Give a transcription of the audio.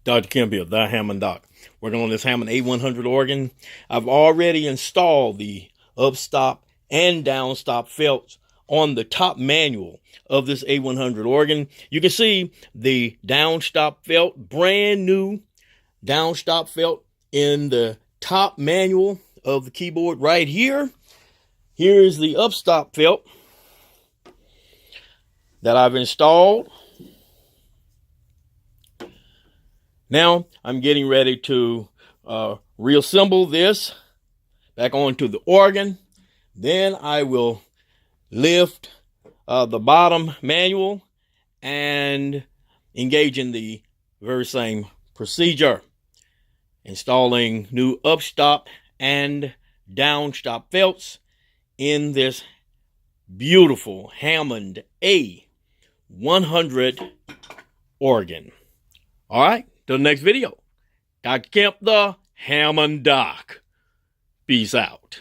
Dr. Kemp here, the Hammond Doc. Working on this Hammond A-100 organ. I've already installed the Upstop and Downstop felts on the top manual of this A-100 organ. You can see the Downstop felt, brand new Downstop felt in the top manual of the keyboard right here. Here's the Upstop felt that I've installed. Now I'm getting ready to reassemble this back onto the organ. Then I will lift the bottom manual and engage in the very same procedure, installing new Upstop and Downstop felts in this beautiful Hammond A-100 organ. All right, till the next video. Dr. Kemp, the Hammond Doc. Peace out.